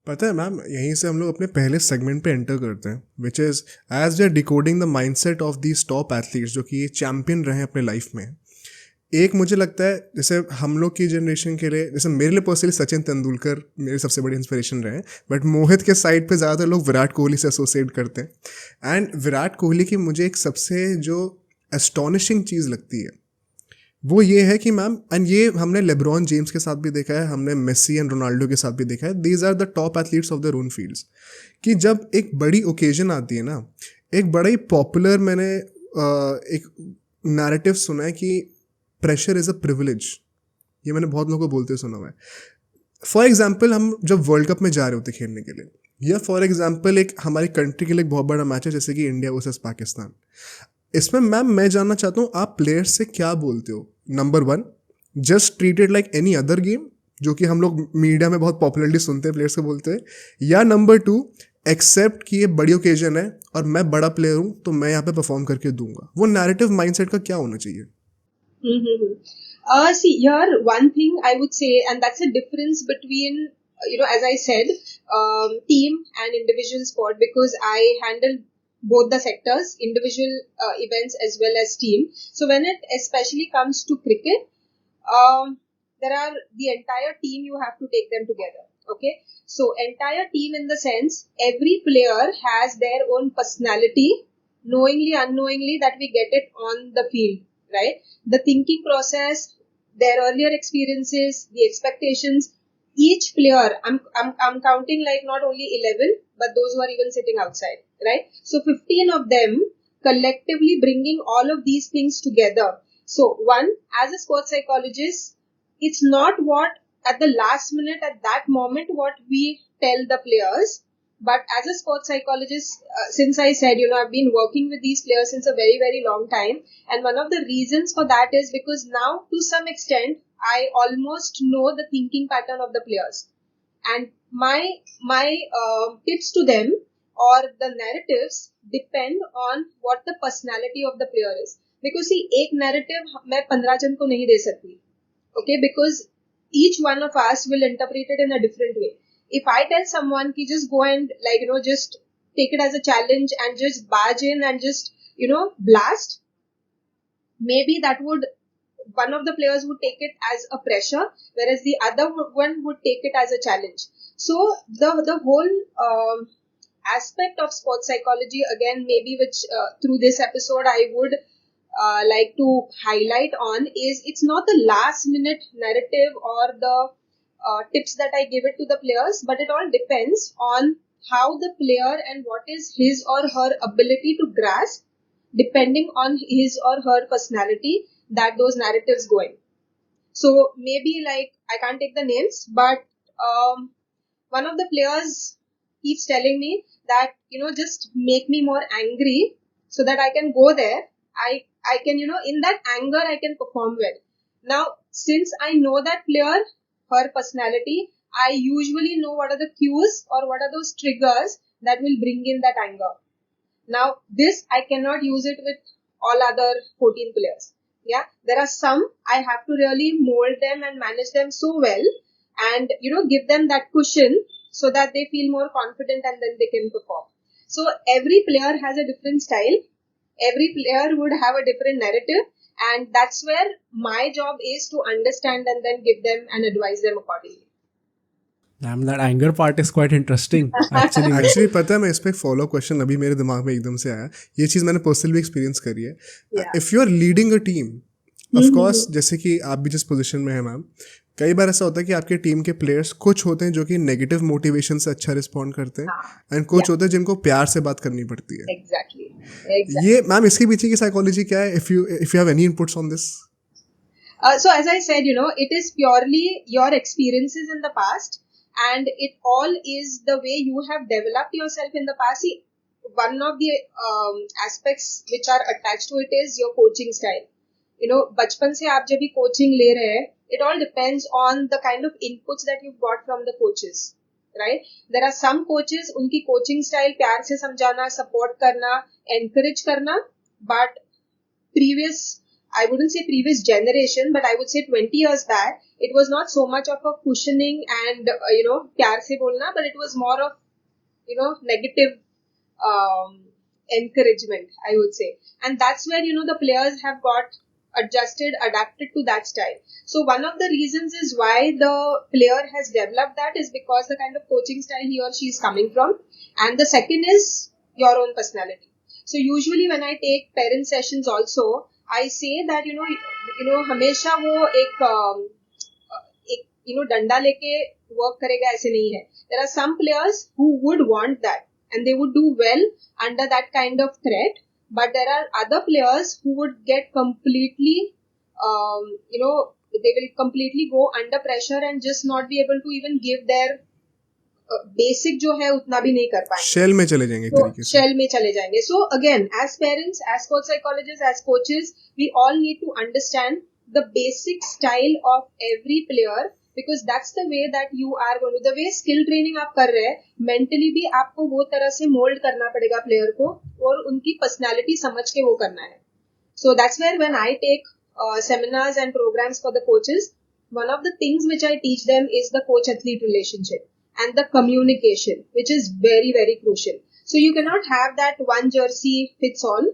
पता है मैम, यहीं से हम लोग अपने पहले सेगमेंट पे एंटर करते हैं, which is as we are decoding the mindset of these top athletes जो कि चैम्पियन रहे हैं अपने लाइफ में। एक मुझे लगता है जैसे हम लोग की जनरेशन के लिए, जैसे मेरे लिए पर्सनली सचिन तेंदुलकर मेरी सबसे बड़ी इंस्पिरेशन रहे, बट मोहित के साइड पे ज़्यादातर लोग विराट कोहली से एसोसिएट करते हैं। एंड विराट कोहली की मुझे एक सबसे जो एस्टॉनिशिंग चीज़ लगती है वो ये है कि मैम, एंड ये हमने लेब्रॉन जेम्स के साथ भी देखा है, हमने मेसी एंड रोनाल्डो के साथ भी देखा है, these are the top athletes of their own fields, कि जब एक बड़ी ओकेजन आती है ना, एक बड़ा ही पॉपुलर मैंने एक नैरेटिव सुना है कि प्रेशर इज़ अ प्रिविलेज। ये मैंने बहुत लोगों को बोलते हुए सुना हुआ है। फॉर एग्जाम्पल हम जब वर्ल्ड कप में जा रहे होते खेलने के लिए, या फॉर एग्जाम्पल एक हमारी कंट्री के लिए एक बहुत बड़ा मैच है जैसे कि इंडिया वर्सेस पाकिस्तान, इसमें मैम मैं जानना चाहता हूँ आप प्लेयर्स से क्या बोलते हो। Number one, just treat it like any other game, जो कि हम लोग मीडिया में बहुत पॉपुलरली सुनते हैं प्लेयर्स को बोलते हैं, या नंबर टू, एक्सेप्ट कि ये बड़ी ओकेजन है और मैं बड़ा प्लेयर हूँ तो मैं यहाँ पे परफॉर्म करके दूंगा। वो नैरेटिव माइंडसेट का क्या होना चाहिए? Mm-hmm. See, here one thing I would say, and that's a difference between, as I said, team and individual sport, because I handle both the sectors, individual events as well as team. So when it especially comes to cricket, there are the entire team, you have to take them together. Okay, so entire team in the sense every player has their own personality, knowingly, unknowingly, that we get it on the field, right? The thinking process, their earlier experiences, the expectations. Each player, I'm counting like not only 11, but those who are even sitting outside, right? So 15 of them collectively bringing all of these things together. So one, as a sports psychologist, it's not what at the last minute, at that moment, what we tell the players. But as a sports psychologist, since I said, I've been working with these players since a very, very long time. And one of the reasons for that is because now, to some extent, I almost know the thinking pattern of the players. And my tips to them or the narratives depend on what the personality of the player is. Because see, एक narrative मैं 15 जन को नहीं दे सकती. Okay, because each one of us will interpret it in a different way. If I tell someone ki just go and just take it as a challenge and just barge in and just blast, maybe that would, one of the players would take it as a pressure, whereas the other one would take it as a challenge. So the whole aspect of sports psychology, again, maybe which through this episode I would like to highlight on, is it's not the last minute narrative or the tips that I give it to the players, but it all depends on how the player and what is his or her ability to grasp, depending on his or her personality, that those narratives go in. So maybe like I can't take the names, but one of the players keeps telling me that just make me more angry so that I can go there. I can in that anger I can perform well. Now since I know that player, her personality, I usually know what are the cues or what are those triggers that will bring in that anger. Now this I cannot use it with all other 14 players. Yeah, there are some I have to really mold them and manage them so well, and give them that cushion so that they feel more confident and then they can perform. So every player has a different style, every player would have a different narrative, and that's where my job is to understand and then give them and advise them accordingly. Damn, that anger part is quite interesting. Actually पता है, मैं इस पर एक follow question अभी मेरे दिमाग में एकदम से आया, ये चीज़ मैंने पर्सनली भी एक्सपीरियंस करी है। If you are leading a team, of course जैसे कि आप भी जिस पोजीशन में हैं मैम, कई बार ऐसा होता है कि आपके टीम के प्लेयर्स कुछ होते हैं जो कि नेगेटिव मोटिवेशन से अच्छा रिस्पॉन्ड करते हैं, एंड कुछ होते हैं जिनको प्यार से बात करनी पड़ती है। Exactly. ये मैम इसके पीछे की साइकोलॉजी क्या है, if you have any inputs on this? So as I said, it is purely your experiences in the past, and it all is the way you have developed yourself in the past. See, one of the aspects which are attached to it is your coaching style. बचपन से आप जब भी coaching ले रहे हैं, it all depends on the kind of inputs that you've got from the coaches, right? There are some coaches, उनकी coaching style प्यार से समझाना, support करना, encourage करना, but previous I wouldn't say previous generation, but I would say 20 years back, it was not so much of a cushioning and, प्यार से बोलना, but it was more of, negative encouragement, I would say. And that's where, the players have got adapted to that style. So one of the reasons is why the player has developed that is because the kind of coaching style he or she is coming from. And the second is your own personality. So usually when I take parent sessions also, I say that, हमेशा वो एक डंडा लेके work करेगा ऐसे नहीं है. There are some players who would want that and they would do well under that kind of threat. But there are other players who would get completely, they will completely go under pressure and just not be able to even give their basic जो है उतना भी नहीं कर पाएंगे. Shell में चले जाएंगे. शेल में चले जाएंगे. So again, as parents, as sports psychologists, as coaches, we all need to understand the basic style of every player because that's the way that you are going to, the way skill training आप कर रहे हैं, mentally भी आपको वो तरह से mold करना पड़ेगा player को और उनकी personality समझ के वो करना है. So that's where when I take seminars and programs for the coaches, one of the things which I teach them is the coach-athlete relationship and the communication, which is very, very crucial. So you cannot have that one jersey fits all.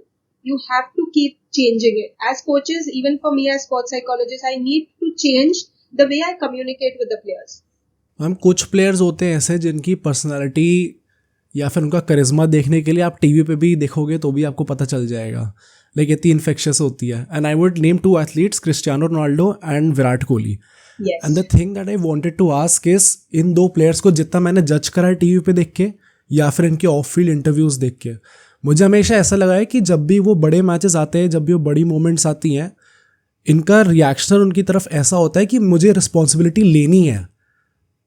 You have to keep changing it. As coaches, even for me as sports psychologist, I need to change the way I communicate with the players. Ma'am कुछ players होते हैं ऐसे जिनकी personality या फिर उनका करिश्मा देखने के लिए आप टीवी पे भी देखोगे तो भी आपको पता चल जाएगा. लाइक इतनी इन्फेक्शियस होती है. And I would name 2 athletes, Cristiano Ronaldo and Virat Kohli. And the thing that I wanted to ask is in 2 players को जितना मैंने जज करा है टीवी पे देख के या फिर इनके ऑफ फील्ड इंटरव्यूज देख के, मुझे हमेशा ऐसा लगा है कि जब भी वो बड़े मैचेस आते हैं, जब भी वो बड़ी मोमेंट्स आती हैं, इनका रिएक्शन उनकी तरफ ऐसा होता है कि मुझे रिस्पॉन्सिबिलिटी लेनी है.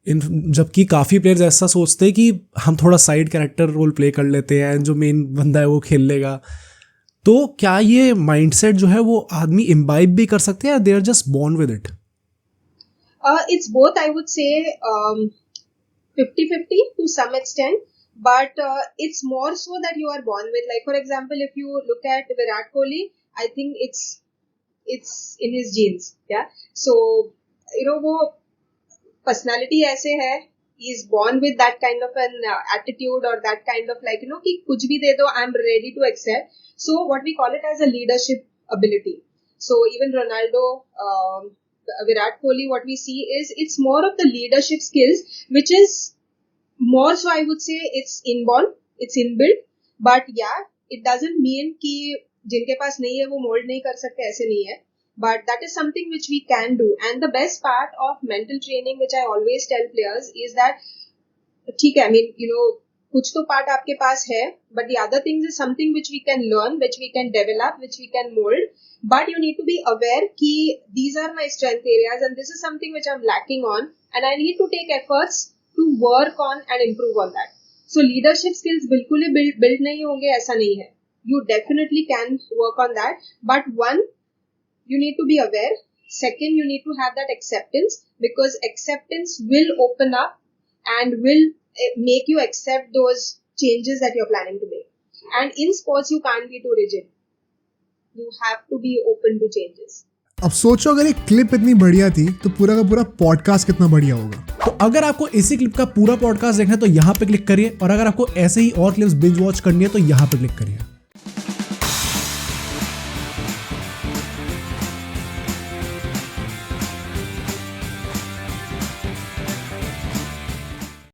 जबकि काफ़ी प्लेयर्स ऐसा सोचते हैं कि हम थोड़ा साइड कैरेक्टर रोल प्ले कर लेते हैं, जो मेन बंदा है वो खेल लेगा. तो क्या ये माइंडसेट जो है वो आदमी इम्बाइब भी कर सकते हैं या they are just born with it? It's both, I would say, 50-50 to some extent, but it's more so that you are born with. Like, for example, if you look at Virat Kohli, I think it's in his genes, yeah. So, वो personality ऐसे है, he is born with that kind of an attitude or that kind of like, कि कुछ भी दे दो, I'm ready to accept. So, what we call it as a leadership ability. So, even Ronaldo, Virat Kohli, what we see is it's more of the leadership skills, which is more so I would say it's inborn, it's inbuilt. But yeah, it doesn't mean कि जिनके पास नहीं है वो mold नहीं कर सकते, ऐसे नहीं है. But that is something which we can do. And the best part of mental training, which I always tell players, is that ठीक है, I mean, कुछ तो part आपके पास है, but the other things is something which we can learn, which we can develop, which we can mold. But you need to be aware कि these are my strength areas and this is something which I'm lacking on and I need to take efforts to work on and improve on that. So leadership skills बिल्कुल ही build नहीं होंगे, ऐसा नहीं है. You definitely can work on that. But one, you need to be aware. Second, you need to have that acceptance because acceptance will open up and will make you accept those changes that you're planning to make. And in sports, you can't be too rigid. You have to be open to changes. अब सोचो अगर एक clip इतनी बढ़िया थी तो पूरा का पूरा पॉडकास्ट कितना बढ़िया होगा. तो अगर आपको इसी क्लिप का पूरा पॉडकास्ट देखना है तो यहाँ पे क्लिक करिए और अगर आपको ऐसे ही और क्लिप्स बिंज वॉच करनी है तो यहाँ पे क्लिक करिए.